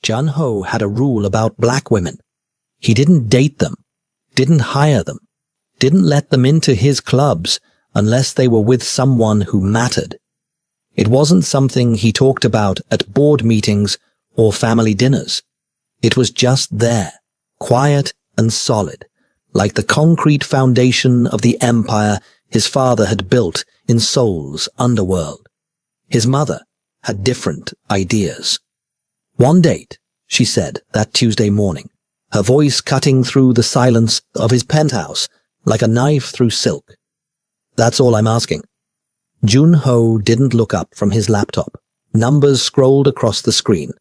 Jun-ho had a rule about black women. He didn't date them, didn't hire them, didn't let them into his clubs unless they were with someone who mattered. It wasn't something he talked about at board meetings or family dinners. It was just there, quiet and solid, like the concrete foundation of the empire his father had built in Seoul's underworld. His mother had different ideas. "One date," she said that Tuesday morning, her voice cutting through the silence of his penthouse like a knife through silk. "That's all I'm asking." Jun-ho didn't look up from his laptop. Numbers scrolled across the screen.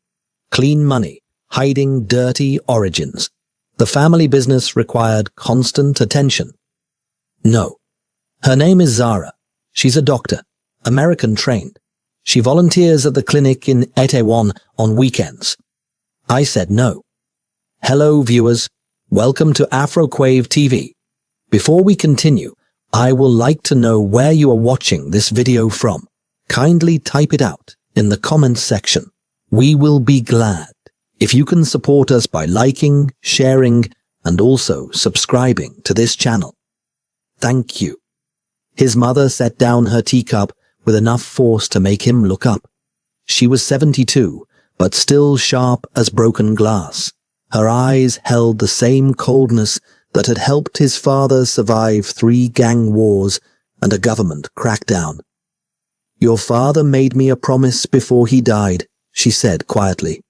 Clean money, hiding dirty origins. The family business required constant attention. "No. Her name is Zara. She's a doctor, American trained. She volunteers at the clinic in Itaewon on weekends." I said no. "Hello, viewers. Welcome to AfroQuave TV. Before we continue, I will like to know where you are watching this video from. Kindly type it out in the comments section. We will be glad if you can support us by liking, sharing, and also subscribing to this channel. Thank you." His mother set down her teacup with enough force to make him look up. She was 72, but still sharp as broken glass. Her eyes held the same coldness that had helped his father survive 3 gang wars and a government crackdown. "Your father made me a promise before he died," she said quietly,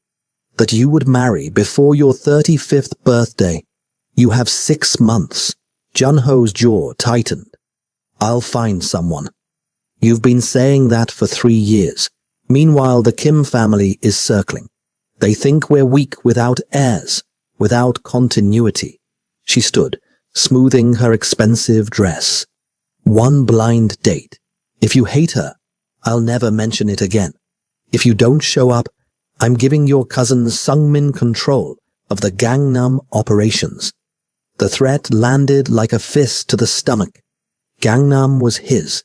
"that you would marry before your 35th birthday. You have 6 months. Jun-ho's jaw tightened. "I'll find someone. You've been saying that for 3 years. Meanwhile, the Kim family is circling. They think we're weak without heirs, without continuity." She stood, smoothing her expensive dress. "One blind date. If you hate her, I'll never mention it again. If you don't show up, I'm giving your cousin Sungmin control of the Gangnam operations." The threat landed like a fist to the stomach. Gangnam was his.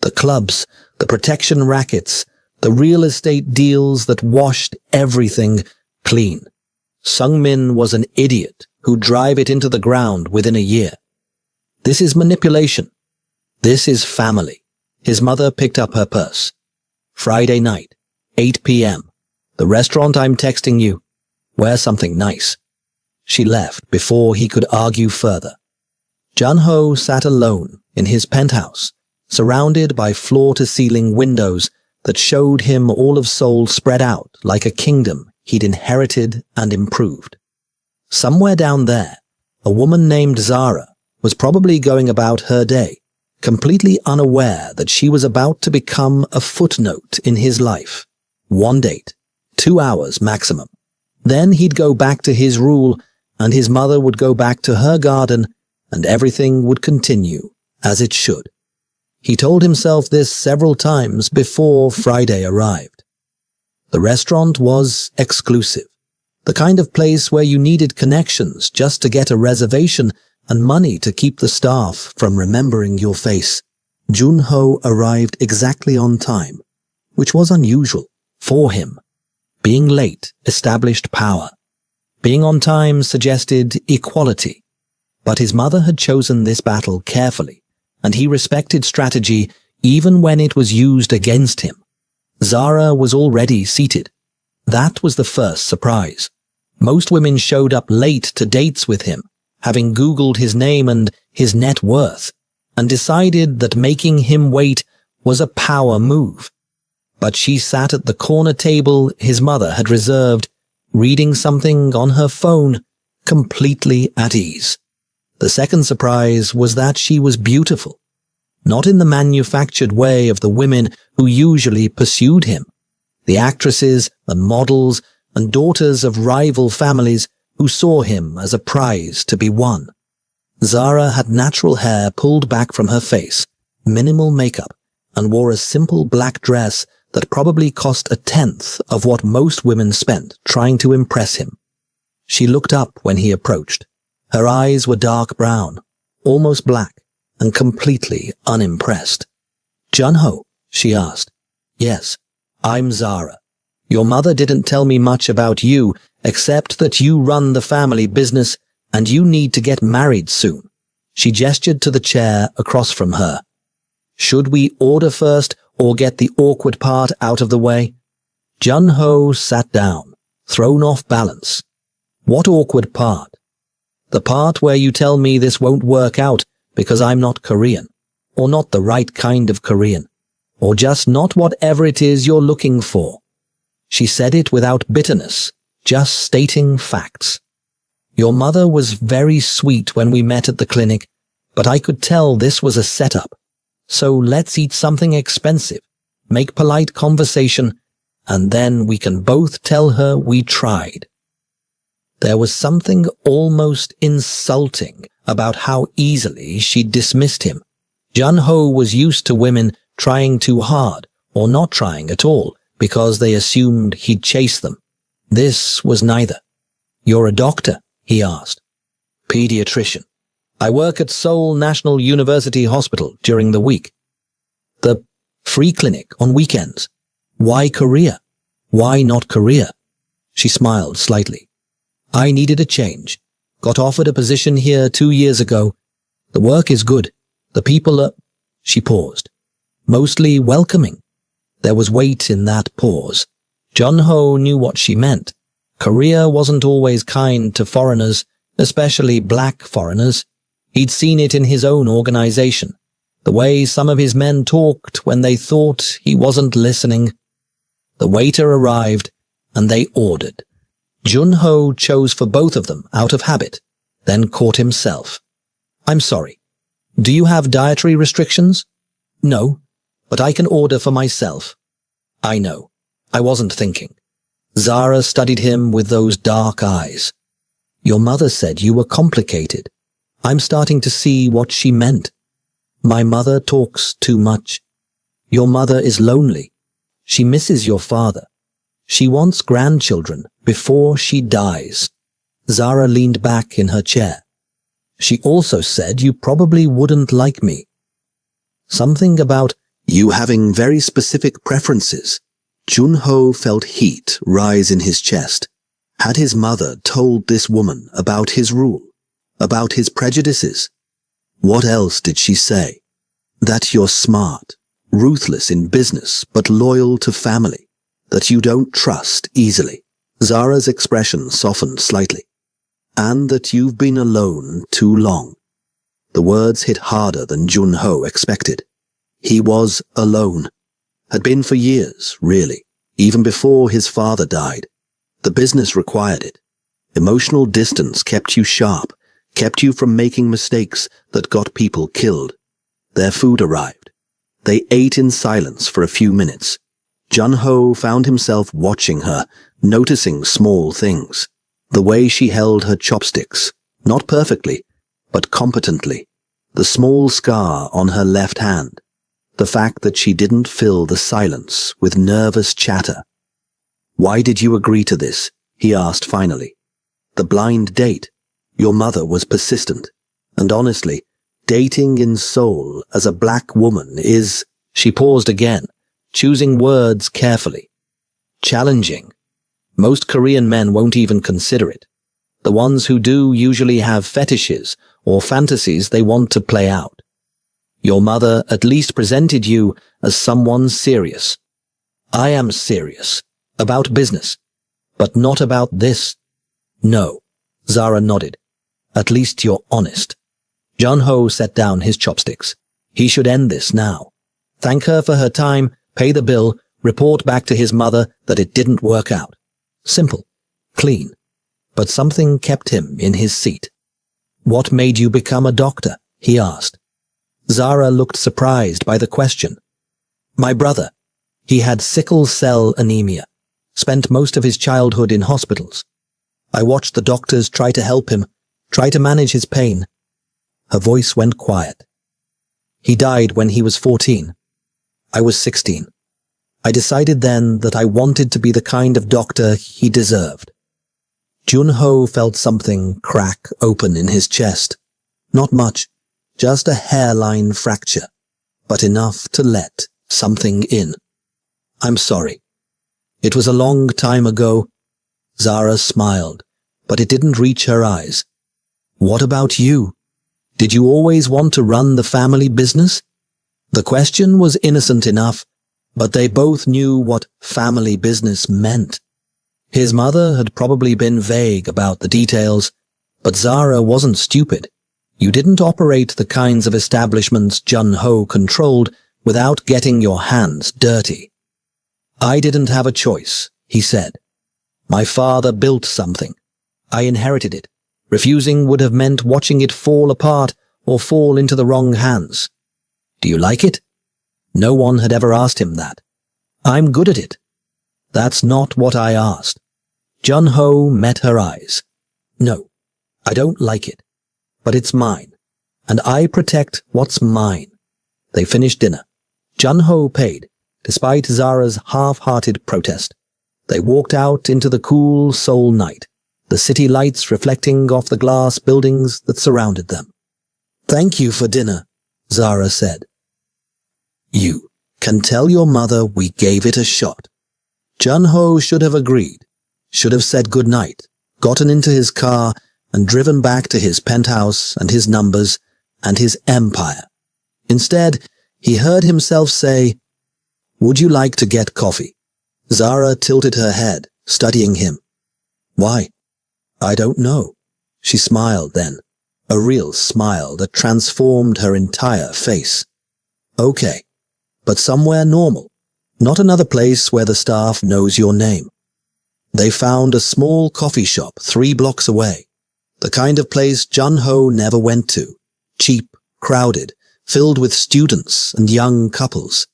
The clubs, the protection rackets, the real estate deals that washed everything clean. Sungmin was an idiot who'd drive it into the ground within a year. This is manipulation. This is family. His mother picked up her purse. "Friday night, 8 p.m. The restaurant I'm texting you. Wear something nice." She left before he could argue further. Jun-ho sat alone in his penthouse, surrounded by floor-to-ceiling windows that showed him all of Seoul spread out like a kingdom he'd inherited and improved. Somewhere down there, a woman named Zara was probably going about her day, completely unaware that she was about to become a footnote in his life. 1 date, 2 hours maximum. Then he'd go back to his rule, and his mother would go back to her garden, and everything would continue as it should. He told himself this several times before Friday arrived. The restaurant was exclusive, the kind of place where you needed connections just to get a reservation and money to keep the staff from remembering your face. Jun-ho arrived exactly on time, which was unusual for him. Being late established power. Being on time suggested equality. But his mother had chosen this battle carefully, and he respected strategy even when it was used against him. Zara was already seated. That was the first surprise. Most women showed up late to dates with him, having Googled his name and his net worth, and decided that making him wait was a power move. But she sat at the corner table his mother had reserved, reading something on her phone, completely at ease. The second surprise was that she was beautiful. Not in the manufactured way of the women who usually pursued him. The actresses and models and daughters of rival families who saw him as a prize to be won. Zara had natural hair pulled back from her face, minimal makeup, and wore a simple black dress that probably cost 1/10 of what most women spent trying to impress him. She looked up when he approached. Her eyes were dark brown, almost black, and completely unimpressed. "Jun-ho?" she asked. "Yes, I'm Zara. Your mother didn't tell me much about you, except that you run the family business and you need to get married soon. She gestured to the chair across from her. Should we order first or get the awkward part out of the way? Jun-ho sat down, thrown off balance. What awkward part? The part where you tell me this won't work out because I'm not Korean, or not the right kind of Korean, or just not whatever it is you're looking for. She said it without bitterness, just stating facts. Your mother was very sweet when we met at the clinic, but I could tell this was a setup. So let's eat something expensive, make polite conversation, and then we can both tell her we tried. There was something almost insulting about how easily she dismissed him. Jun-ho was used to women trying too hard or not trying at all because they assumed he'd chase them. This was neither. You're a doctor? He asked. Pediatrician. I work at Seoul National University Hospital during the week. The free clinic on weekends. Why Korea? Why not Korea? She smiled slightly. I needed a change. Got offered a position here 2 years ago. The work is good. The people are... She paused. Mostly welcoming. There was weight in that pause. Jun-ho knew what she meant. Korea wasn't always kind to foreigners, especially black foreigners. He'd seen it in his own organization. The way some of his men talked when they thought he wasn't listening. The waiter arrived, and they ordered. Jun-ho chose for both of them out of habit, then caught himself. I'm sorry. Do you have dietary restrictions? No, but I can order for myself. I know. I wasn't thinking. Zara studied him with those dark eyes. Your mother said you were complicated. I'm starting to see what she meant. My mother talks too much. Your mother is lonely. She misses your father. She wants grandchildren before she dies. Zara leaned back in her chair. She also said you probably wouldn't like me. Something about you having very specific preferences. Jun-ho felt heat rise in his chest. Had his mother told this woman about his rule, about his prejudices? What else did she say? That you're smart, ruthless in business, but loyal to family. That you don't trust easily. Zara's expression softened slightly. And that you've been alone too long. The words hit harder than Jun-ho expected. He was alone. Had been for years, really, even before his father died. The business required it. Emotional distance kept you sharp, kept you from making mistakes that got people killed. Their food arrived. They ate in silence for a few minutes. Jun-ho found himself watching her, noticing small things. The way she held her chopsticks, not perfectly, but competently. The small scar on her left hand. The fact that she didn't fill the silence with nervous chatter. Why did you agree to this? He asked finally. The blind date. Your mother was persistent. And honestly, dating in Seoul as a black woman is... She paused again, choosing words carefully. Challenging. Most Korean men won't even consider it. The ones who do usually have fetishes or fantasies they want to play out. Your mother at least presented you as someone serious. I am serious. About business. But not about this. No. Zara nodded. At least you're honest. Jun-ho set down his chopsticks. He should end this now. Thank her for her time, pay the bill, report back to his mother that it didn't work out. Simple. Clean. But something kept him in his seat. What made you become a doctor? He asked. Zara looked surprised by the question. My brother. He had sickle cell anemia. Spent most of his childhood in hospitals. I watched the doctors try to help him, try to manage his pain. Her voice went quiet. He died when he was 14. I was 16. I decided then that I wanted to be the kind of doctor he deserved. Jun-ho felt something crack open in his chest. Not much, just a hairline fracture, but enough to let something in. I'm sorry. It was a long time ago. Zara smiled, but it didn't reach her eyes. What about you? Did you always want to run the family business? The question was innocent enough, but they both knew what family business meant. His mother had probably been vague about the details, but Zara wasn't stupid. You didn't operate the kinds of establishments Jun-Ho controlled without getting your hands dirty. I didn't have a choice, he said. My father built something. I inherited it. Refusing would have meant watching it fall apart or fall into the wrong hands. Do you like it? No one had ever asked him that. I'm good at it. That's not what I asked. Jun-Ho met her eyes. No, I don't like it, but it's mine, and I protect what's mine. They finished dinner. Jun-Ho paid, despite Zara's half-hearted protest. They walked out into the cool Seoul night, the city lights reflecting off the glass buildings that surrounded them. Thank you for dinner, Zara said. You can tell your mother we gave it a shot. Jun-Ho should have agreed, should have said good night, gotten into his car, and driven back to his penthouse and his numbers and his empire. Instead, he heard himself say, Would you like to get coffee? Zara tilted her head, studying him. Why? I don't know. She smiled then, a real smile that transformed her entire face. Okay, but somewhere normal, not another place where the staff knows your name. They found a small coffee shop 3 blocks away, the kind of place Jun-Ho never went to, cheap, crowded, filled with students and young couples.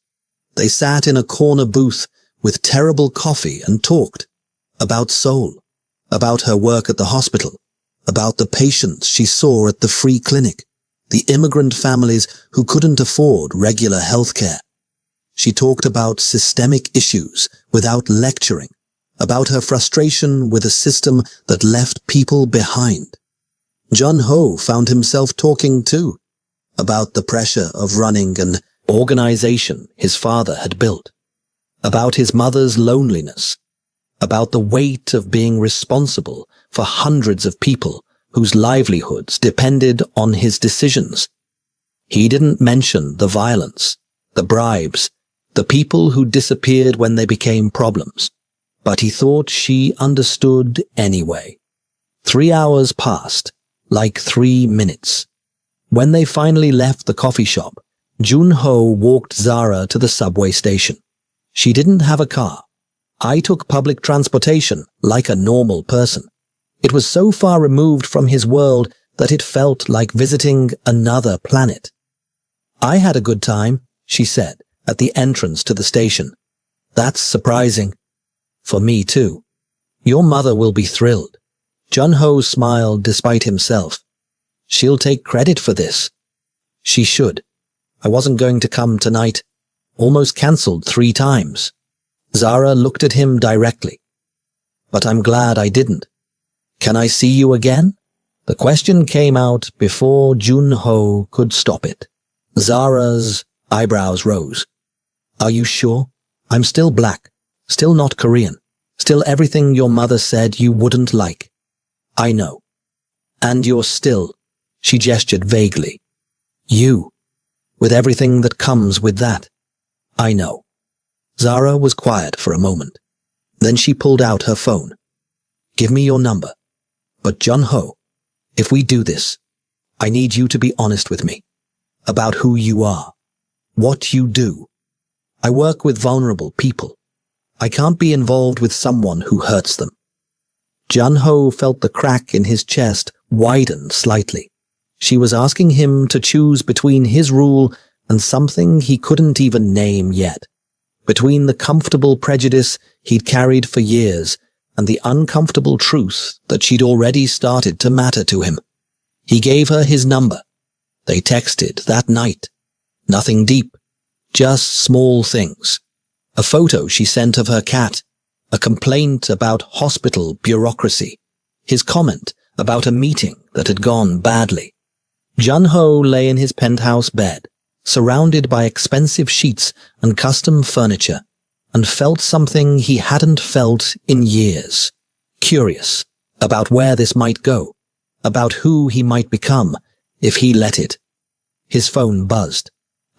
They sat in a corner booth with terrible coffee and talked about Seoul, about her work at the hospital, about the patients she saw at the free clinic, the immigrant families who couldn't afford regular health care. She talked about systemic issues without lecturing, about her frustration with a system that left people behind. Jun-Ho found himself talking too, about the pressure of running an organization his father had built, about his mother's loneliness, about the weight of being responsible for hundreds of people whose livelihoods depended on his decisions. He didn't mention the violence, the bribes, the people who disappeared when they became problems, but he thought she understood anyway. 3 hours passed, like 3 minutes. When they finally left the coffee shop, Jun-Ho walked Zara to the subway station. She didn't have a car. I took public transportation like a normal person. It was so far removed from his world that it felt like visiting another planet. I had a good time, she said, at the entrance to the station. That's surprising. For me too. Your mother will be thrilled. Jun-Ho smiled despite himself. She'll take credit for this. She should. I wasn't going to come tonight. Almost cancelled 3 times. Zara looked at him directly. But I'm glad I didn't. Can I see you again? The question came out before Jun-Ho could stop it. Zara's eyebrows rose. Are you sure? I'm still black, still not Korean, still everything your mother said you wouldn't like. I know. And you're still, she gestured vaguely. You, with everything that comes with that. I know. Zara was quiet for a moment. Then she pulled out her phone. Give me your number. But Jun-Ho, if we do this, I need you to be honest with me about who you are, what you do. I work with vulnerable people. I can't be involved with someone who hurts them. Jun-Ho felt the crack in his chest widen slightly. She was asking him to choose between his rule and something he couldn't even name yet, between the comfortable prejudice he'd carried for years and the uncomfortable truth that she'd already started to matter to him. He gave her his number. They texted that night. Nothing deep, just small things. A photo she sent of her cat, a complaint about hospital bureaucracy, his comment about a meeting that had gone badly. Jun-Ho lay in his penthouse bed, surrounded by expensive sheets and custom furniture, and felt something he hadn't felt in years. Curious about where this might go, about who he might become if he let it. His phone buzzed.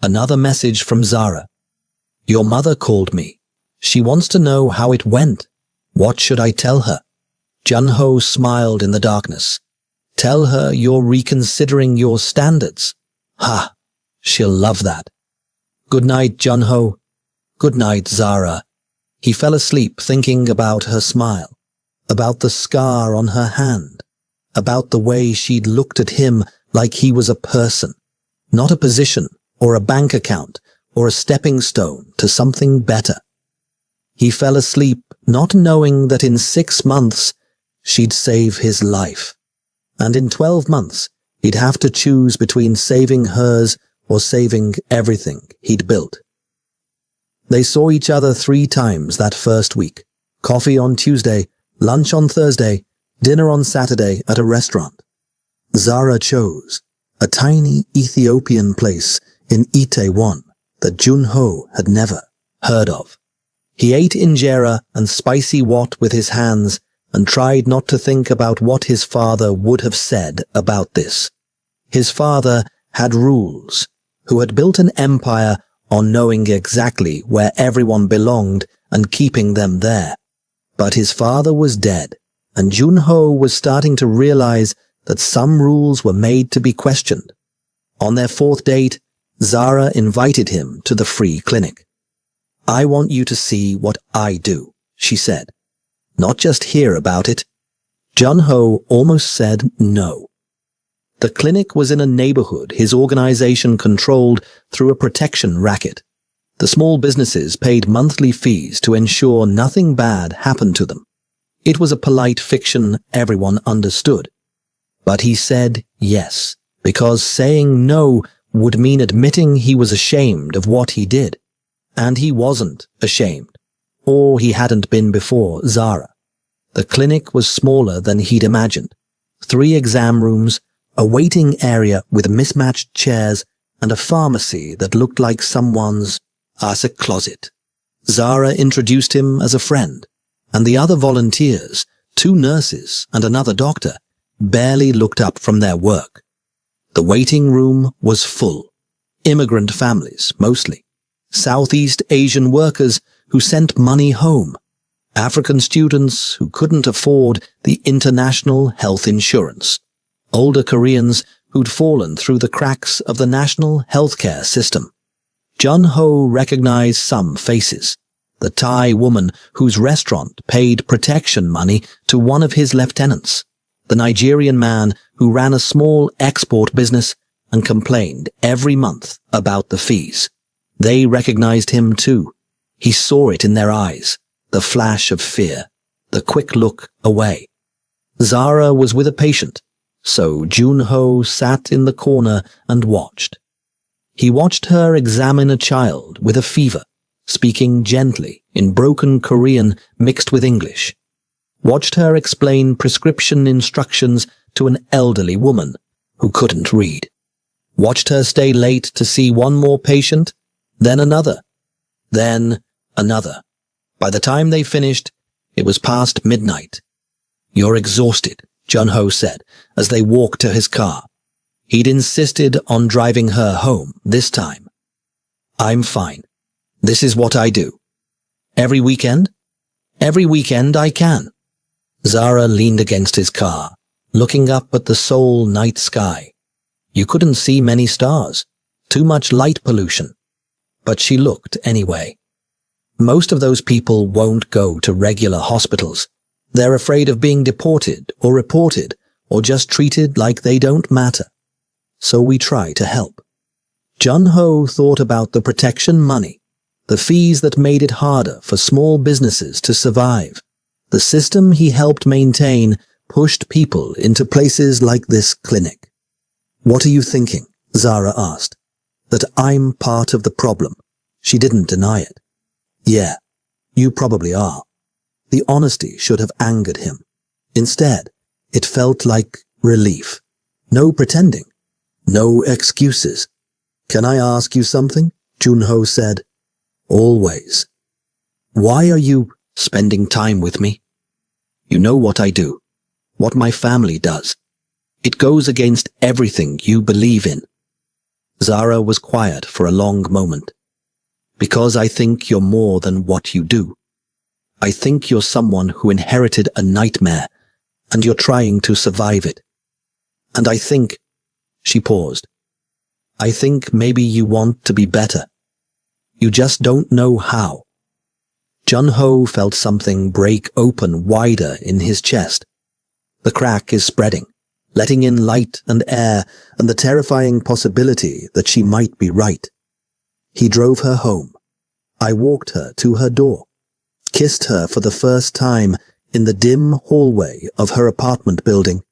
Another message from Zara. Your mother called me. She wants to know how it went. What should I tell her? Jun-ho smiled in the darkness. Tell her you're reconsidering your standards. Ha! She'll love that. Good night, Jun-ho. Good night, Zara. He fell asleep thinking about her smile, about the scar on her hand, about the way she'd looked at him like he was a person, not a position or a bank account or a stepping stone to something better. He fell asleep not knowing that in 6 months she'd save his life, and in 12 months he'd have to choose between saving hers or saving everything he'd built. They saw each other 3 times that first week. Coffee on Tuesday, lunch on Thursday, dinner on Saturday at a restaurant. Zara chose a tiny Ethiopian place in Itaewon that Jun-ho had never heard of. He ate injera and spicy wat with his hands and tried not to think about what his father would have said about this. His father had rules, who had built an empire on knowing exactly where everyone belonged and keeping them there. But his father was dead, and Jun-ho was starting to realize that some rules were made to be questioned. On their 4th date, Zara invited him to the free clinic. I want you to see what I do, she said. Not just hear about it. Jun-ho almost said no. The clinic was in a neighborhood his organization controlled through a protection racket. The small businesses paid monthly fees to ensure nothing bad happened to them. It was a polite fiction everyone understood. But he said yes, because saying no would mean admitting he was ashamed of what he did. And he wasn't ashamed, or he hadn't been before Zara. The clinic was smaller than he'd imagined. 3 exam rooms, a waiting area with mismatched chairs, and a pharmacy that looked like someone's closet. Zara introduced him as a friend, and the other volunteers, 2 nurses and another doctor, barely looked up from their work. The waiting room was full. Immigrant families, mostly. Southeast Asian workers who sent money home. African students who couldn't afford the international health insurance. Older Koreans who'd fallen through the cracks of the national healthcare system. Jun-ho recognized some faces. The Thai woman whose restaurant paid protection money to one of his lieutenants. The Nigerian man who ran a small export business and complained every month about the fees. They recognized him too. He saw it in their eyes, the flash of fear, the quick look away. Zara was with a patient, so Jun-ho sat in the corner and watched. He watched her examine a child with a fever, speaking gently in broken Korean mixed with English. Watched her explain prescription instructions to an elderly woman who couldn't read. Watched her stay late to see one more patient, then another, then another. By the time they finished, it was past midnight. You're exhausted, Jun-ho said as they walked to his car. He'd insisted on driving her home this time. I'm fine. This is what I do. Every weekend? Every weekend I can. Zara leaned against his car, looking up at the Seoul night sky. You couldn't see many stars. Too much light pollution. But she looked anyway. Most of those people won't go to regular hospitals. They're afraid of being deported or reported or just treated like they don't matter. So we try to help. Jun-ho thought about the protection money, the fees that made it harder for small businesses to survive. The system he helped maintain pushed people into places like this clinic. What are you thinking? Zara asked. That I'm part of the problem. She didn't deny it. Yeah, you probably are. The honesty should have angered him. Instead, it felt like relief. No pretending. No excuses. Can I ask you something? Jun-ho said. Always. Why are you spending time with me? You know what I do, what my family does. It goes against everything you believe in. Zara was quiet for a long moment. Because I think you're more than what you do. I think you're someone who inherited a nightmare, and you're trying to survive it. And I think, she paused, I think maybe you want to be better. You just don't know how. Jun-ho felt something break open wider in his chest. The crack is spreading, letting in light and air and the terrifying possibility that she might be right. He drove her home. I walked her to her door, kissed her for the first time in the dim hallway of her apartment building.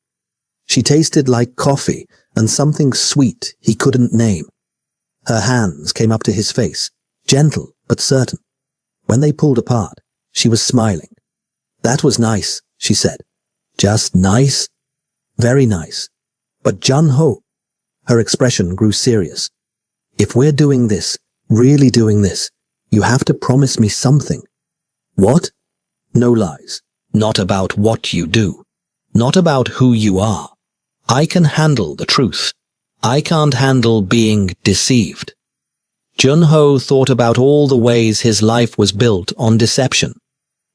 She tasted like coffee and something sweet he couldn't name. Her hands came up to his face, gentle but certain. When they pulled apart, she was smiling. That was nice, she said. Just nice? Very nice. But Jun-ho, her expression grew serious. If we're doing this, really doing this, you have to promise me something. What? No lies. Not about what you do. Not about who you are. I can handle the truth. I can't handle being deceived. Jun-ho thought about all the ways his life was built on deception.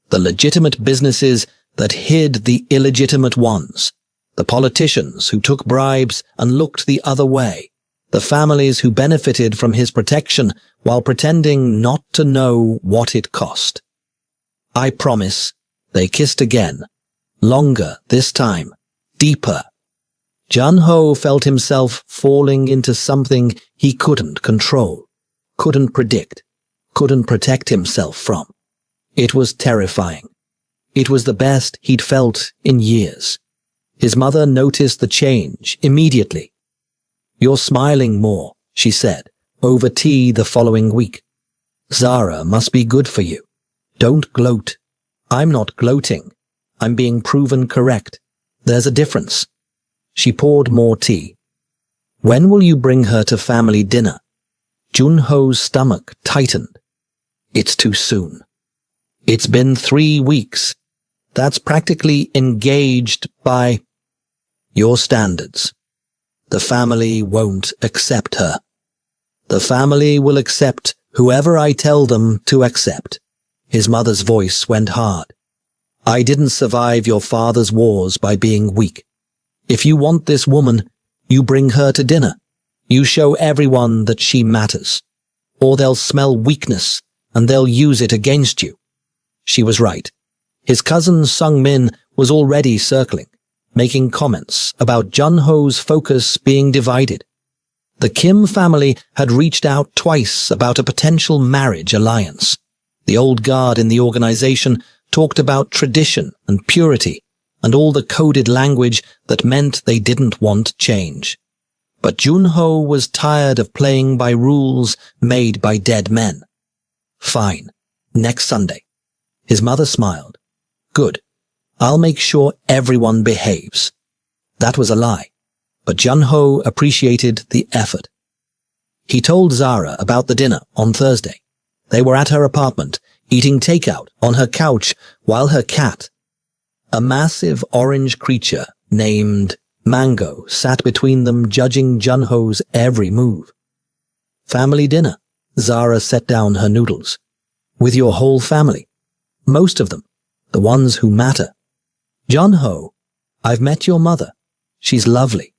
The legitimate businesses that hid the illegitimate ones. The politicians who took bribes and looked the other way. The families who benefited from his protection while pretending not to know what it cost. I promise. They kissed again. Longer this time. Deeper. Jun-ho felt himself falling into something he couldn't control, couldn't predict, couldn't protect himself from. It was terrifying. It was the best he'd felt in years. His mother noticed the change immediately. You're smiling more, she said, over tea the following week. Zara must be good for you. Don't gloat. I'm not gloating. I'm being proven correct. There's a difference. She poured more tea. When will you bring her to family dinner? Jun-ho's stomach tightened. It's too soon. It's been 3 weeks. That's practically engaged by your standards. The family won't accept her. The family will accept whoever I tell them to accept. His mother's voice went hard. I didn't survive your father's wars by being weak. If you want this woman, you bring her to dinner. You show everyone that she matters. Or they'll smell weakness and they'll use it against you. She was right. His cousin Sung-min was already circling, making comments about Jun-ho's focus being divided. The Kim family had reached out twice about a potential marriage alliance. The old guard in the organization talked about tradition and purity and all the coded language that meant they didn't want change. But Jun-ho was tired of playing by rules made by dead men. Fine. Next Sunday. His mother smiled. Good. I'll make sure everyone behaves. That was a lie, but Jun-ho appreciated the effort. He told Zara about the dinner on Thursday. They were at her apartment, eating takeout on her couch while her cat, a massive orange creature named Mango, sat between them judging Jun-ho's every move. Family dinner. Zara set down her noodles. With your whole family. Most of them. The ones who matter. Jun-ho, I've met your mother. She's lovely.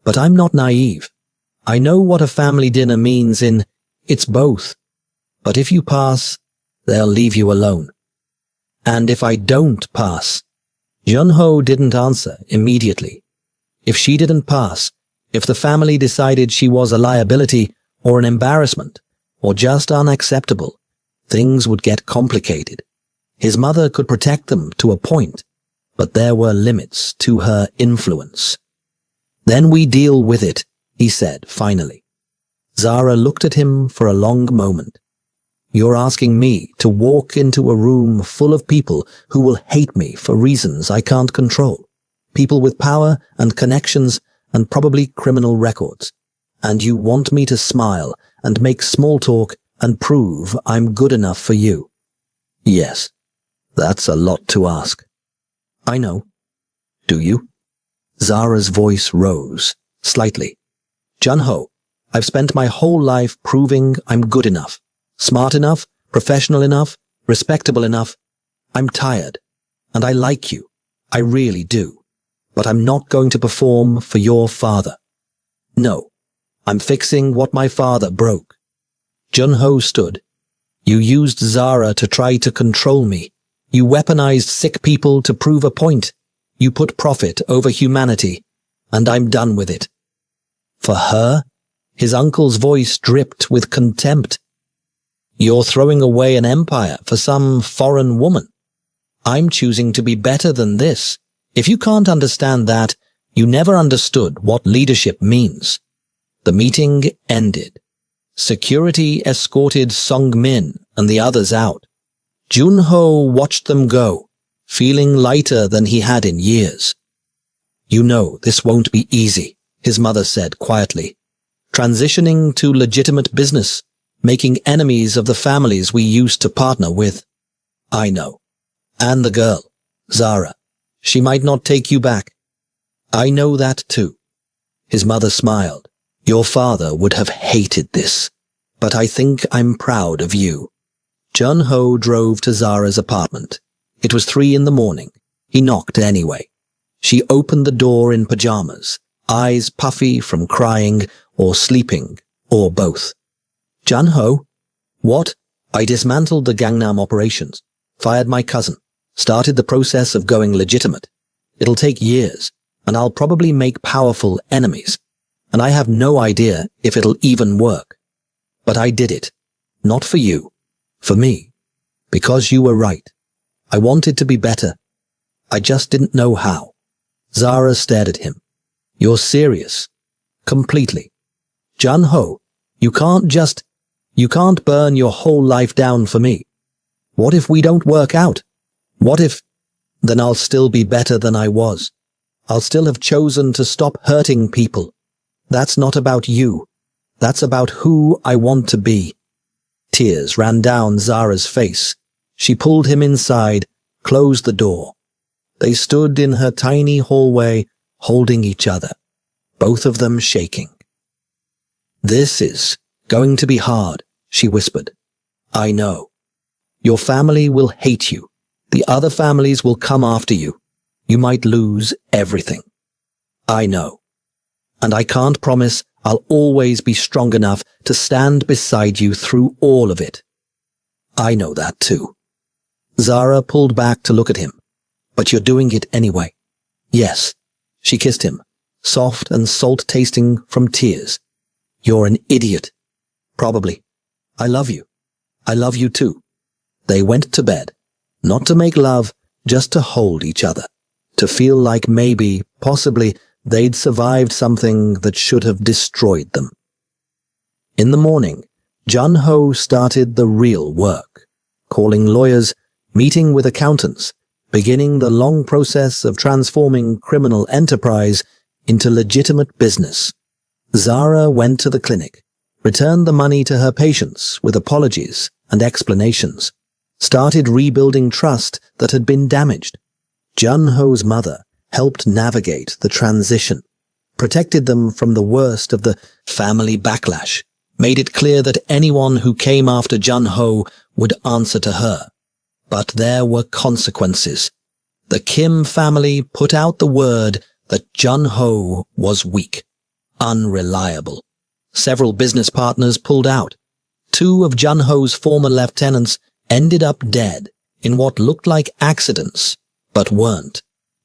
But I'm not naive. I know what a family dinner means it's both. But if you pass, they'll leave you alone. And if I don't pass? Jun-ho didn't answer immediately. If she didn't pass, if the family decided she was a liability or an embarrassment or just unacceptable, things would get complicated. His mother could protect them to a point, but there were limits to her influence. Then we deal with it, he said finally. Zara looked at him for a long moment. You're asking me to walk into a room full of people who will hate me for reasons I can't control. People with power and connections and probably criminal records. And you want me to smile and make small talk and prove I'm good enough for you. Yes, that's a lot to ask. I know. Do you? Zara's voice rose, slightly. Jun-ho, I've spent my whole life proving I'm good enough, smart enough, professional enough, respectable enough. I'm tired, and I like you. I really do. But I'm not going to perform for your father. No, I'm fixing what my father broke. Jun-ho stood. You used Zara to try to control me. You weaponized sick people to prove a point. You put profit over humanity, and I'm done with it. For her? His uncle's voice dripped with contempt. You're throwing away an empire for some foreign woman. I'm choosing to be better than this. If you can't understand that, you never understood what leadership means. The meeting ended. Security escorted Song-min and the others out. Jun-ho watched them go, feeling lighter than he had in years. You know this won't be easy, his mother said quietly. Transitioning to legitimate business, making enemies of the families we used to partner with. I know. And the girl, Zara. She might not take you back. I know that too. His mother smiled. Your father would have hated this, but I think I'm proud of you. Jun-ho drove to Zara's apartment. It was 3 a.m. He knocked anyway. She opened the door in pajamas, eyes puffy from crying or sleeping, or both. Jun-ho? What? I dismantled the Gangnam operations, fired my cousin, started the process of going legitimate. It'll take years, and I'll probably make powerful enemies, and I have no idea if it'll even work. But I did it. Not for you. For me. Because you were right. I wanted to be better. I just didn't know how. Zara stared at him. You're serious. Completely. Jun-ho, you can't burn your whole life down for me. What if we don't work out? What if... Then I'll still be better than I was. I'll still have chosen to stop hurting people. That's not about you. That's about who I want to be. Tears ran down Zara's face. She pulled him inside, closed the door. They stood in her tiny hallway, holding each other, both of them shaking. This is going to be hard, she whispered. I know. Your family will hate you. The other families will come after you. You might lose everything. I know. And I can't promise I'll always be strong enough to stand beside you through all of it. I know that too. Zara pulled back to look at him. But you're doing it anyway. Yes. She kissed him, soft and salt-tasting from tears. You're an idiot. Probably. I love you. I love you too. They went to bed. Not to make love, just to hold each other. To feel like maybe, possibly, they'd survived something that should have destroyed them. In the morning, Jun-ho started the real work. Calling lawyers, meeting with accountants, beginning the long process of transforming criminal enterprise into legitimate business. Zara went to the clinic, returned the money to her patients with apologies and explanations, started rebuilding trust that had been damaged. Jun-ho's mother helped navigate the transition, protected them from the worst of the family backlash, made it clear that anyone who came after Jun-ho would answer to her. But there were consequences. The Kim family put out the word that Jun-ho was weak, unreliable. Several business partners pulled out. 2 of Jun-ho's former lieutenants ended up dead in what looked like accidents, but weren't.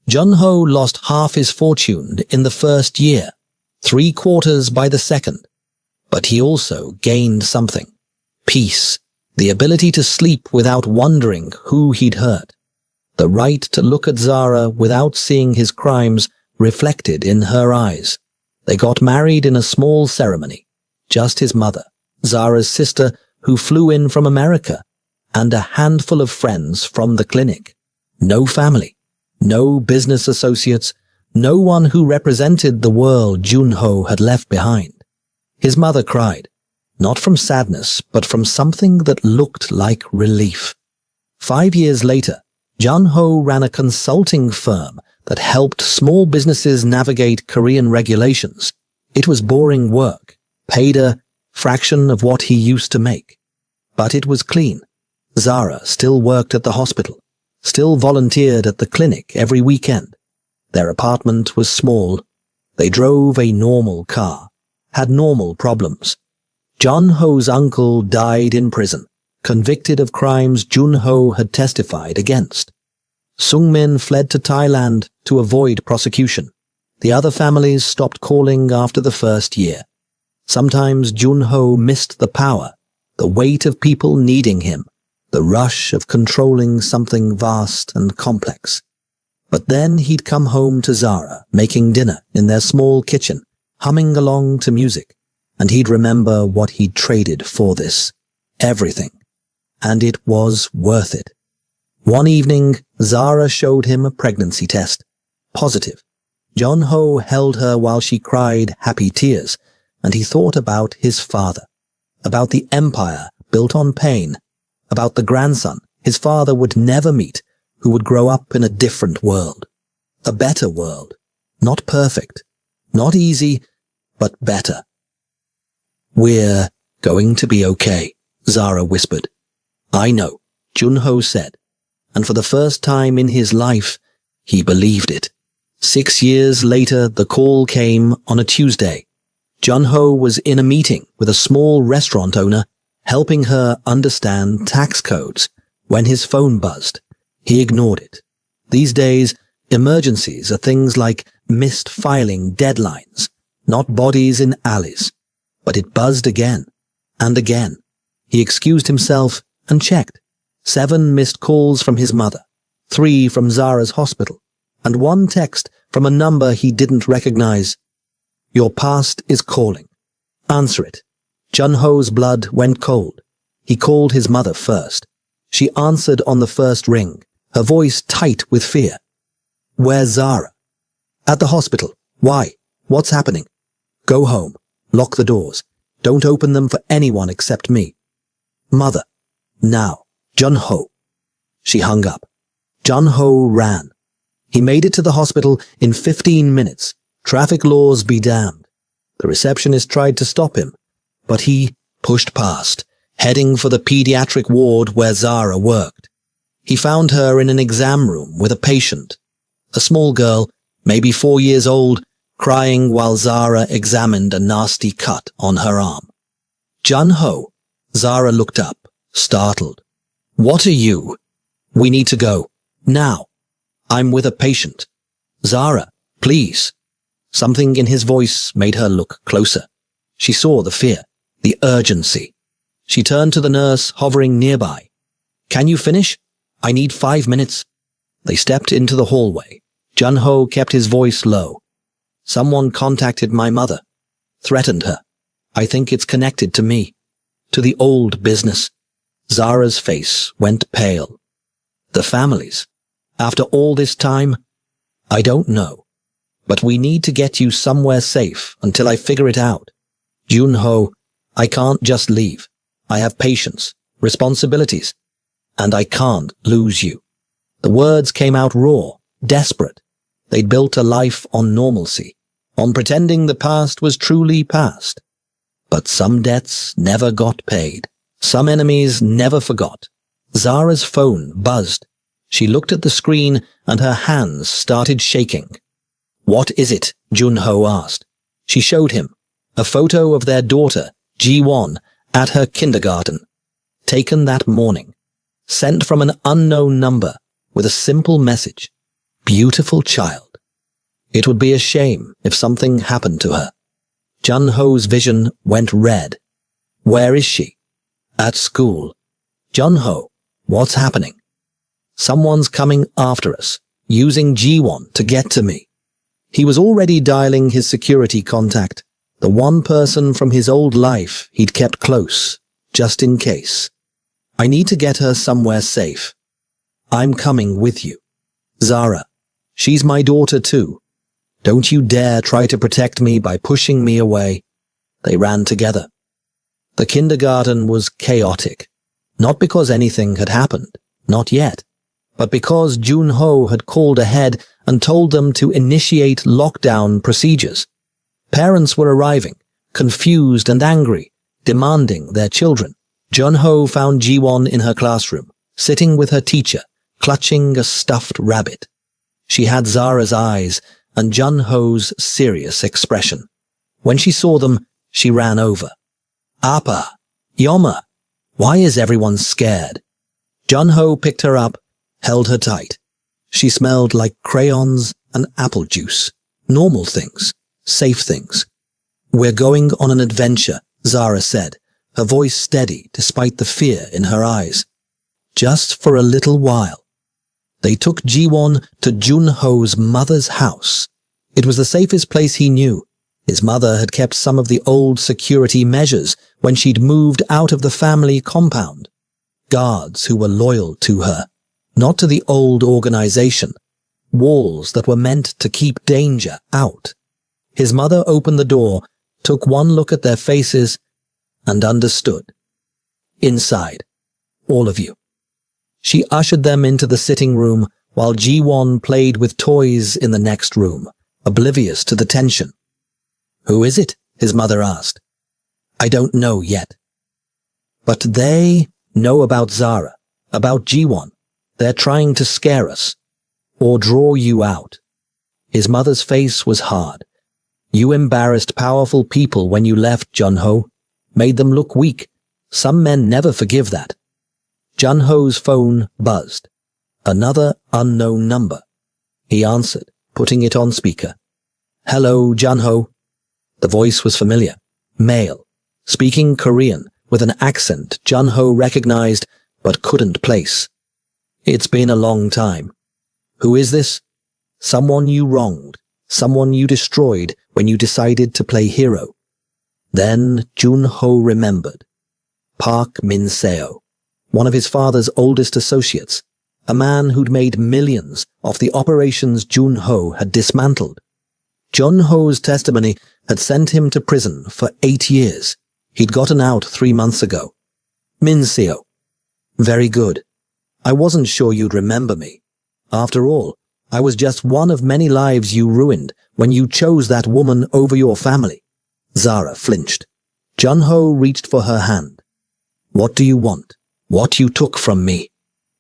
Jun-ho lost half his fortune in the first year, 3/4 by the second. But he also gained something. Peace. The ability to sleep without wondering who he'd hurt. The right to look at Zara without seeing his crimes reflected in her eyes. They got married in a small ceremony. Just his mother, Zara's sister, who flew in from America, and a handful of friends from the clinic. No family. No business associates. No one who represented the world Jun-ho had left behind. His mother cried. Not from sadness, but from something that looked like relief. 5 years later, Jun-ho ran a consulting firm that helped small businesses navigate Korean regulations. It was boring work, paid a fraction of what he used to make. But it was clean. Zara still worked at the hospital, still volunteered at the clinic every weekend. Their apartment was small. They drove a normal car, had normal problems. Jun-ho's uncle died in prison, convicted of crimes Jun-ho had testified against. Sung-min fled to Thailand to avoid prosecution. The other families stopped calling after the first year. Sometimes Jun-ho missed the power, the weight of people needing him, the rush of controlling something vast and complex. But then he'd come home to Zara, making dinner in their small kitchen, humming along to music, and he'd remember what he'd traded for this. Everything. And it was worth it. One evening, Zara showed him a pregnancy test. Positive. Jun-ho held her while she cried happy tears, and he thought about his father, about the empire built on pain, about the grandson his father would never meet, who would grow up in a different world. A better world. Not perfect. Not easy, but better. "We're going to be okay," Zara whispered. "I know," Jun-ho said, and for the first time in his life, he believed it. 6 years later, the call came on a Tuesday. Jun-ho was in a meeting with a small restaurant owner, helping her understand tax codes, when his phone buzzed. He ignored it. These days, emergencies are things like missed filing deadlines, not bodies in alleys. But it buzzed again, and again. He excused himself and checked. 7 missed calls from his mother, 3 from Zara's hospital, and 1 text from a number he didn't recognize. "Your past is calling. Answer it." Jun-ho's blood went cold. He called his mother first. She answered on the first ring, her voice tight with fear. "Where's Zara?" "At the hospital." "Why? What's happening?" "Go home. Lock the doors. Don't open them for anyone except me." "Mother." "Now. Jun-ho." She hung up. Jun-ho ran. He made it to the hospital in 15 minutes. Traffic laws be damned. The receptionist tried to stop him, but he pushed past, heading for the pediatric ward where Zara worked. He found her in an exam room with a patient, a small girl, maybe 4 years old, crying while Zara examined a nasty cut on her arm. "Jun-ho." Zara looked up, startled. "What are you?" "We need to go. Now. I'm with a patient." "Zara, please." Something in his voice made her look closer. She saw the fear, the urgency. She turned to the nurse hovering nearby. "Can you finish? I need 5 minutes." They stepped into the hallway. Jun-ho kept his voice low. "Someone contacted my mother. Threatened her. I think it's connected to me. To the old business." Zara's face went pale. "The families. After all this time?" "I don't know. But we need to get you somewhere safe until I figure it out. Jun-ho, I can't just leave. I have patients, responsibilities, and I can't lose you." The words came out raw, desperate. They'd built a life on normalcy, on pretending the past was truly past. But some debts never got paid. Some enemies never forgot. Zara's phone buzzed. She looked at the screen and her hands started shaking. "What is it?" Jun-ho asked. She showed him a photo of their daughter, Ji-won, at her kindergarten, taken that morning, sent from an unknown number with a simple message. Beautiful child. It would be a shame if something happened to her. Jun-ho's vision went red. Where is she? At school. Jun-ho, what's happening? Someone's coming after us, using Ji-won to get to me. He was already dialing his security contact, the one person from his old life he'd kept close, just in case. "I need to get her somewhere safe. I'm coming with you. Zara, she's my daughter too. Don't you dare try to protect me by pushing me away." They ran together. The kindergarten was chaotic, not because anything had happened, Not yet. But because Junho had called ahead and told them to initiate lockdown procedures. Parents were arriving, confused and angry, demanding their children. Junho found Jiwon in her classroom, sitting with her teacher, clutching a stuffed rabbit. She had Zara's eyes and Junho's serious expression. When she saw them, she ran over. Appa! Yoma! Why is everyone scared? Junho picked her up, held her tight. She smelled like crayons and apple juice. Normal things. Safe things. We're going on an adventure, Zara said, her voice steady despite the fear in her eyes. Just for a little while. They took Jiwon to Junho's mother's house. It was the safest place he knew. His mother had kept some of the old security measures when she'd moved out of the family compound. Guards who were loyal to her, not to the old organization. Walls that were meant to keep danger out. His mother opened the door, took one look at their faces, and understood. Inside, all of you. She ushered them into the sitting room while Jiwon played with toys in the next room, oblivious to the tension. Who is it? His mother asked. I don't know yet. But they know about Zara, about Jiwon. They're trying to scare us, or draw you out. His mother's face was hard. You embarrassed powerful people when you left, Junho. Made them look weak. Some men never forgive that. Junho's phone buzzed. Another unknown number. He answered, putting it on speaker. Hello, Junho. The voice was familiar. Male. Speaking Korean, with an accent Junho recognized but couldn't place. It's been a long time. Who is this? Someone you wronged. Someone you destroyed when you decided to play hero. Then Junho remembered. Park Min-seo, one of his father's oldest associates, a man who'd made millions off the operations Junho had dismantled. Junho's testimony had sent him to prison for 8 years. He'd gotten out 3 months ago. Min-seo. Very good. I wasn't sure you'd remember me. After all, I was just one of many lives you ruined when you chose that woman over your family. Zara flinched. Junho reached for her hand. What do you want? What you took from me?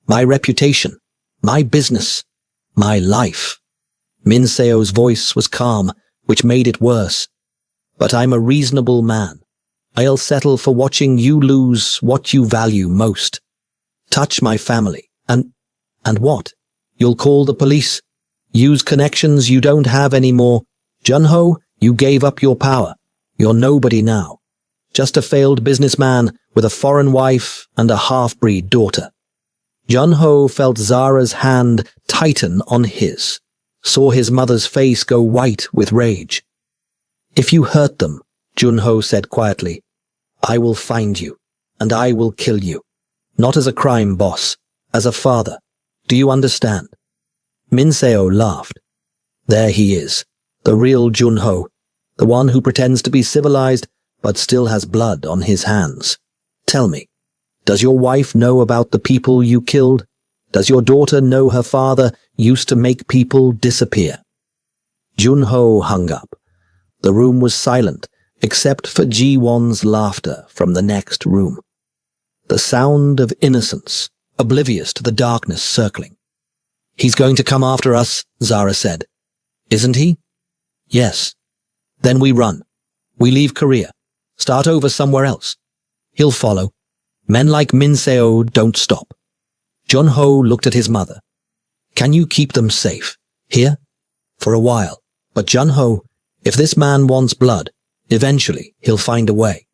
My reputation, my business, my life. Min-seo's voice was calm, which made it worse. But I'm a reasonable man. I'll settle for watching you lose what you value most. Touch my family, and what? You'll call the police? Use connections you don't have anymore? Junho, you gave up your power. You're nobody now. Just a failed businessman with a foreign wife and a half-breed daughter. Junho felt Zara's hand tighten on his, saw his mother's face go white with rage. If you hurt them, Junho said quietly, I will find you, and I will kill you. Not as a crime boss, as a father. Do you understand? Min-seo laughed. There he is, the real Junho, the one who pretends to be civilized but still has blood on his hands. Tell me, does your wife know about the people you killed? Does your daughter know her father used to make people disappear? Junho hung up. The room was silent, except for Ji-won's laughter from the next room. The sound of innocence, oblivious to the darkness circling. He's going to come after us, Zara said. Isn't he? Yes. Then we run. We leave Korea. Start over somewhere else. He'll follow. Men like Min-seo don't stop. Junho looked at his mother. Can you keep them safe? Here? For a while. But Junho, if this man wants blood, eventually he'll find a way.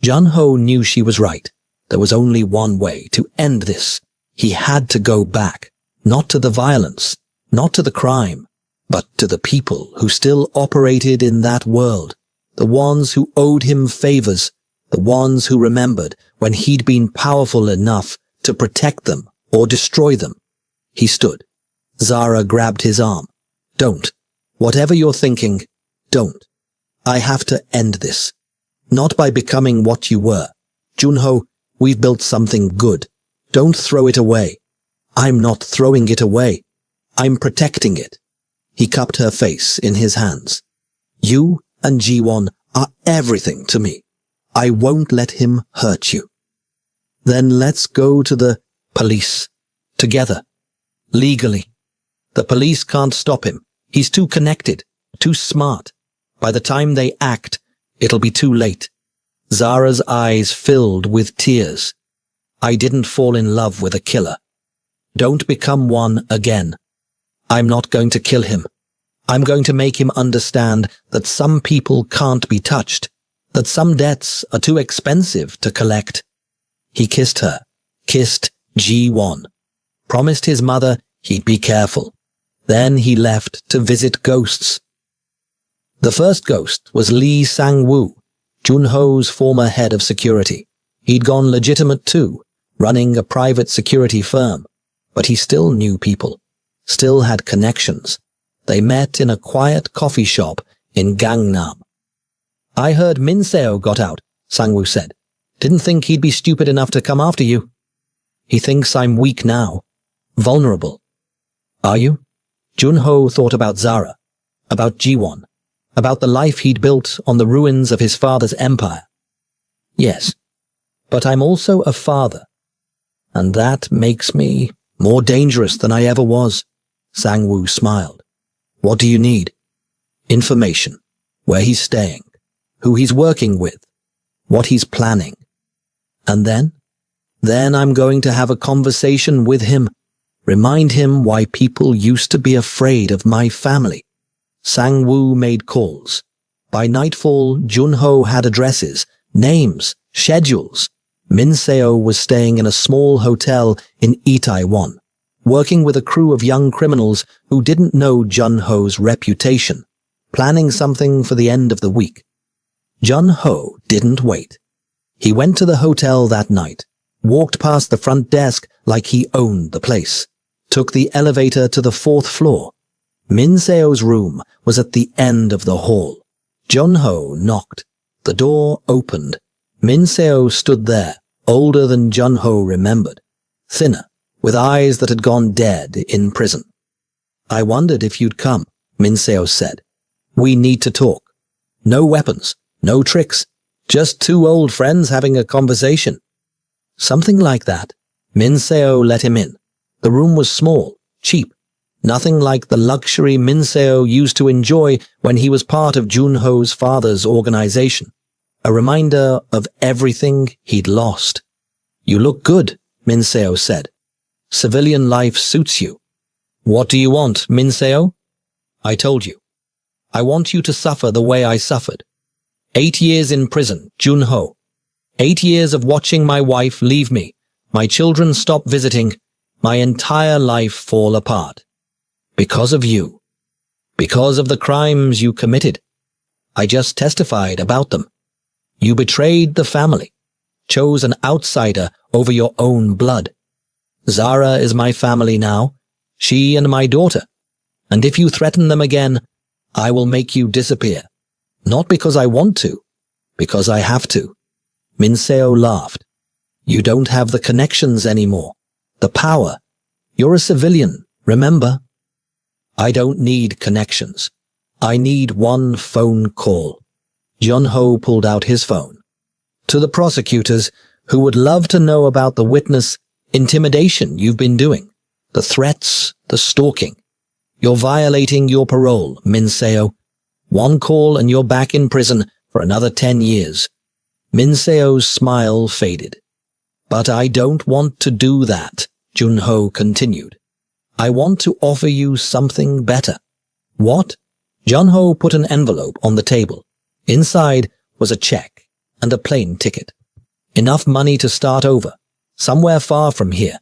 Junho knew she was right. There was only one way to end this. He had to go back. Not to the violence, not to the crime, but to the people who still operated in that world. The ones who owed him favors. The ones who remembered when he'd been powerful enough to protect them or destroy them. He stood. Zara grabbed his arm. Don't. Whatever you're thinking, don't. I have to end this. Not by becoming what you were. Junho, we've built something good. Don't throw it away. I'm not throwing it away. I'm protecting it. He cupped her face in his hands. You and Ji-won are everything to me. I won't let him hurt you. Then let's go to the police. Together. Legally. The police can't stop him. He's too connected, too smart. By the time they act, it'll be too late. Zara's eyes filled with tears. I didn't fall in love with a killer. Don't become one again. I'm not going to kill him. I'm going to make him understand that some people can't be touched, that some debts are too expensive to collect. He kissed her, kissed Ji-won, promised his mother he'd be careful. Then he left to visit ghosts. The first ghost was Lee Sang-woo, Junho's former head of security. He'd gone legitimate too, running a private security firm, but he still knew people, still had connections. They met in a quiet coffee shop in Gangnam. I heard Min Seo got out, Sang-woo said. Didn't think he'd be stupid enough to come after you. He thinks I'm weak now, vulnerable. Are you? Junho thought about Zara, about Ji-won, about the life he'd built on the ruins of his father's empire. Yes, but I'm also a father, and that makes me more dangerous than I ever was. Sang-woo smiled. What do you need? Information. Where he's staying. Who he's working with. What he's planning. And then? Then I'm going to have a conversation with him. Remind him why people used to be afraid of my family. Sang-woo made calls. By nightfall, Junho had addresses, names, schedules. Min Seo was staying in a small hotel in Itaewon, working with a crew of young criminals who didn't know Junho's reputation, planning something for the end of the week. Junho didn't wait. He went to the hotel that night, walked past the front desk like he owned the place, took the elevator to the 4th floor. Min Seo's room was at the end of the hall. Junho knocked. The door opened. Min Seo stood there, older than Junho remembered, thinner, with eyes that had gone dead in prison. I wondered if you'd come, Min Seo said. We need to talk. No weapons, no tricks, just two old friends having a conversation. Something like that. Min Seo let him in. The room was small, cheap, nothing like the luxury Min Seo used to enjoy when he was part of Junho's father's organization. A reminder of everything he'd lost. You look good, Min Seo said. Civilian life suits you. What do you want, Min Seo? I told you. I want you to suffer the way I suffered. 8 years in prison, Junho. 8 years of watching my wife leave me, my children stop visiting, my entire life fall apart. Because of you. Because of the crimes you committed. I just testified about them. You betrayed the family, chose an outsider over your own blood. Zara is my family now, she and my daughter, and if you threaten them again, I will make you disappear. Not because I want to, because I have to. Min Seo laughed. You don't have the connections anymore, the power. You're a civilian, remember? I don't need connections. I need one phone call. Junho pulled out his phone. To the prosecutors, who would love to know about the witness intimidation you've been doing, the threats, the stalking. You're violating your parole, Min Seo. One call and you're back in prison for another 10 years. Min Seo's smile faded. But I don't want to do that, Junho continued. I want to offer you something better. What? Junho put an envelope on the table. Inside was a check and a plane ticket. Enough money to start over, somewhere far from here,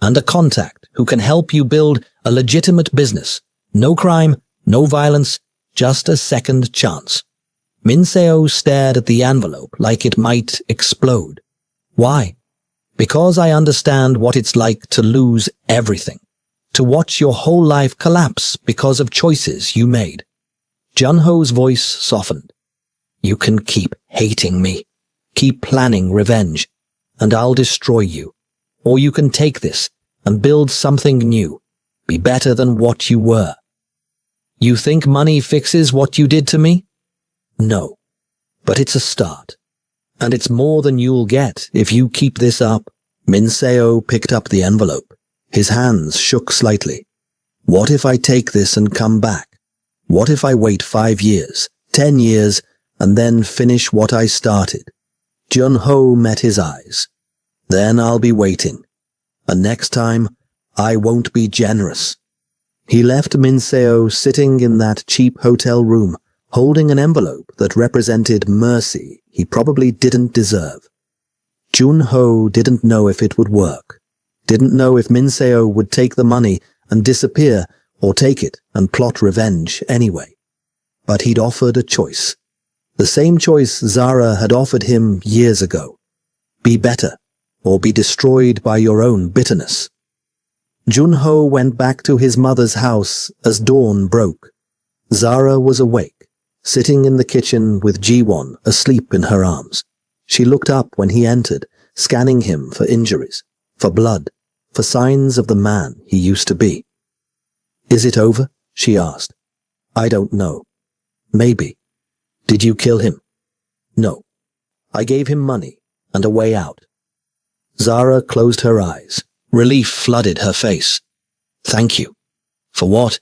and a contact who can help you build a legitimate business. No crime, no violence, just a second chance. Min Seo stared at the envelope like it might explode. Why? Because I understand what it's like to lose everything, to watch your whole life collapse because of choices you made. Junho's voice softened. You can keep hating me, keep planning revenge, and I'll destroy you. Or you can take this and build something new. Be better than what you were. You think money fixes what you did to me? No, but it's a start. And it's more than you'll get if you keep this up. Minseo picked up the envelope. His hands shook slightly. What if I take this and come back? What if I wait 5 years, 10 years, and then finish what I started? Jun-ho met his eyes. Then I'll be waiting. And next time, I won't be generous. He left Minseo sitting in that cheap hotel room, holding an envelope that represented mercy he probably didn't deserve. Jun-ho didn't know if it would work. Didn't know if Minseo would take the money and disappear, or take it and plot revenge anyway. But he'd offered a choice. The same choice Zara had offered him years ago. Be better, or be destroyed by your own bitterness. Jun-ho went back to his mother's house as dawn broke. Zara was awake, sitting in the kitchen with Ji-won asleep in her arms. She looked up when he entered, scanning him for injuries, for blood, for signs of the man he used to be. Is it over? She asked. I don't know. Maybe. Did you kill him? No. I gave him money and a way out. Zara closed her eyes. Relief flooded her face. Thank you. For what?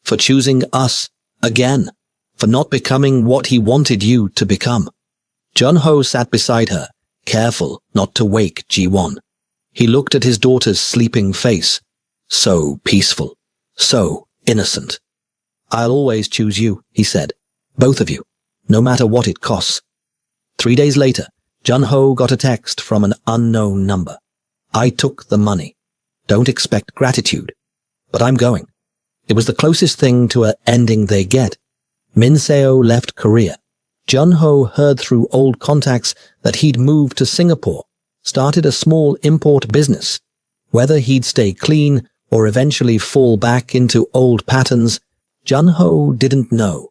For choosing us again. For not becoming what he wanted you to become. Jun-ho sat beside her, careful not to wake Ji-won. He looked at his daughter's sleeping face. So peaceful. So innocent. I'll always choose you, he said. Both of you. No matter what it costs. 3 days later, Jun-ho got a text from an unknown number. I took the money. Don't expect gratitude. But I'm going. It was the closest thing to an ending they get. Minseo left Korea. Jun-ho heard through old contacts that he'd moved to Singapore, started a small import business. Whether he'd stay clean or eventually fall back into old patterns, Jun-ho didn't know.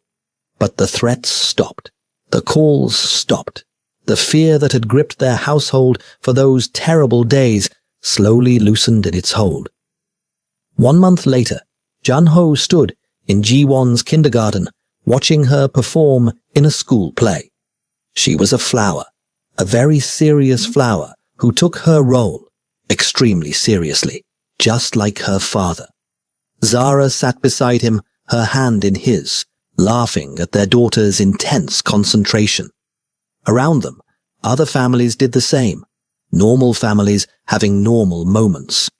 But the threats stopped. The calls stopped. The fear that had gripped their household for those terrible days slowly loosened in its hold. 1 month later, Jun-ho stood in Ji-won's kindergarten, watching her perform in a school play. She was a flower, a very serious flower, who took her role extremely seriously, just like her father. Zara sat beside him, her hand in his, laughing at their daughter's intense concentration. Around them, other families did the same, normal families having normal moments.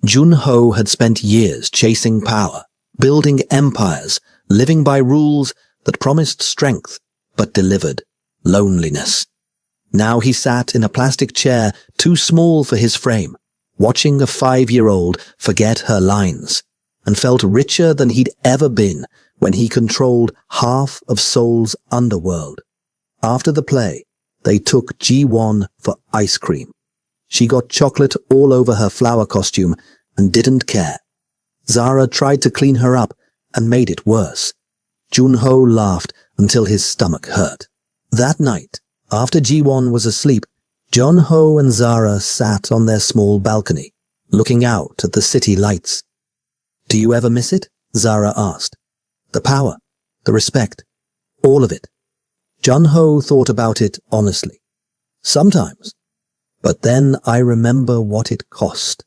Jun-ho had spent years chasing power, building empires, living by rules that promised strength but delivered loneliness. Now he sat in a plastic chair too small for his frame, watching a 5-year-old forget her lines, and felt richer than he'd ever been when he controlled half of Seoul's underworld. After the play, they took Ji-won for ice cream. She got chocolate all over her flower costume and didn't care. Zara tried to clean her up and made it worse. Jun-ho laughed until his stomach hurt. That night, after Ji-won was asleep, Jun-ho and Zara sat on their small balcony, looking out at the city lights. Do you ever miss it? Zara asked. The power, the respect, all of it. Jun-ho thought about it honestly. Sometimes. But then I remember what it cost.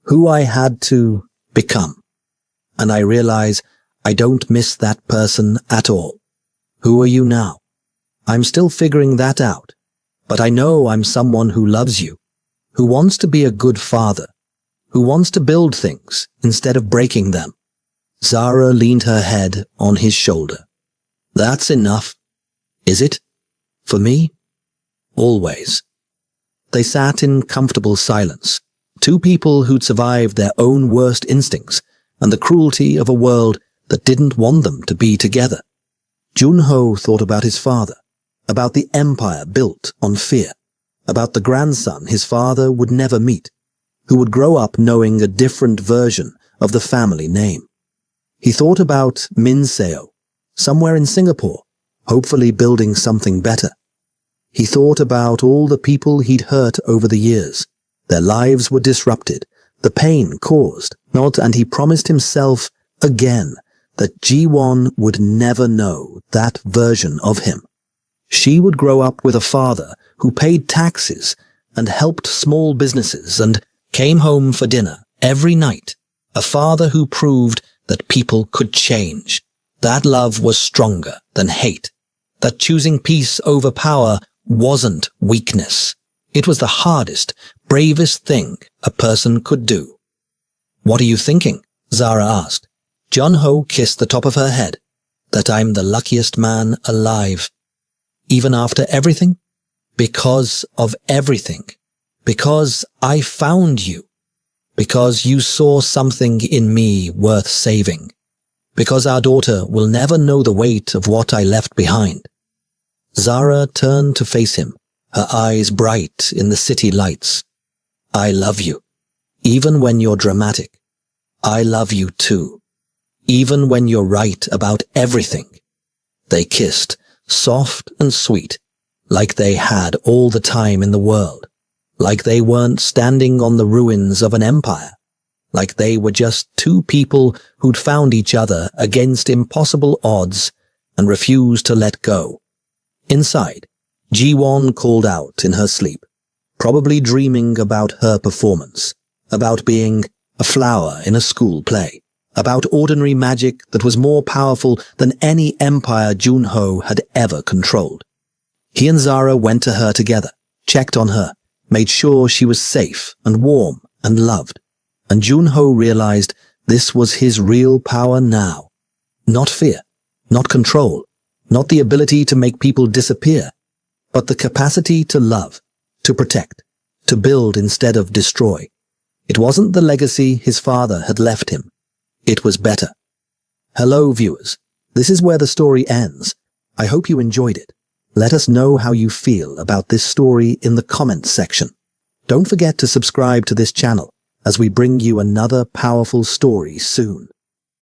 Who I had to become. And I realize I don't miss that person at all. Who are you now? I'm still figuring that out. But I know I'm someone who loves you, who wants to be a good father, who wants to build things instead of breaking them. Zara leaned her head on his shoulder. That's enough. Is it? For me? Always. They sat in comfortable silence, two people who'd survived their own worst instincts and the cruelty of a world that didn't want them to be together. Jun-ho thought about his father, about the empire built on fear, about the grandson his father would never meet, who would grow up knowing a different version of the family name. He thought about Minseo, somewhere in Singapore, hopefully building something better. He thought about all the people he'd hurt over the years. Their lives were disrupted, the pain caused, and he promised himself again that Ji-won would never know that version of him. She would grow up with a father who paid taxes and helped small businesses and came home for dinner every night. A father who proved that people could change. That love was stronger than hate. That choosing peace over power wasn't weakness. It was the hardest, bravest thing a person could do. "What are you thinking?" Zara asked. Jun-ho kissed the top of her head. "That I'm the luckiest man alive. Even after everything? Because of everything. Because I found you. Because you saw something in me worth saving. Because our daughter will never know the weight of what I left behind." Zara turned to face him, her eyes bright in the city lights. "I love you. Even when you're dramatic. I love you too. Even when you're right about everything." They kissed, soft and sweet, like they had all the time in the world. Like they weren't standing on the ruins of an empire. Like they were just two people who'd found each other against impossible odds and refused to let go. Inside, Ji-won called out in her sleep, probably dreaming about her performance, about being a flower in a school play, about ordinary magic that was more powerful than any empire Jun-ho had ever controlled. He and Zara went to her together, checked on her, made sure she was safe and warm and loved. And Jun-ho realized this was his real power now. Not fear, not control, not the ability to make people disappear, but the capacity to love, to protect, to build instead of destroy. It wasn't the legacy his father had left him. It was better. Hello, viewers. This is where the story ends. I hope you enjoyed it. Let us know how you feel about this story in the comments section. Don't forget to subscribe to this channel as we bring you another powerful story soon.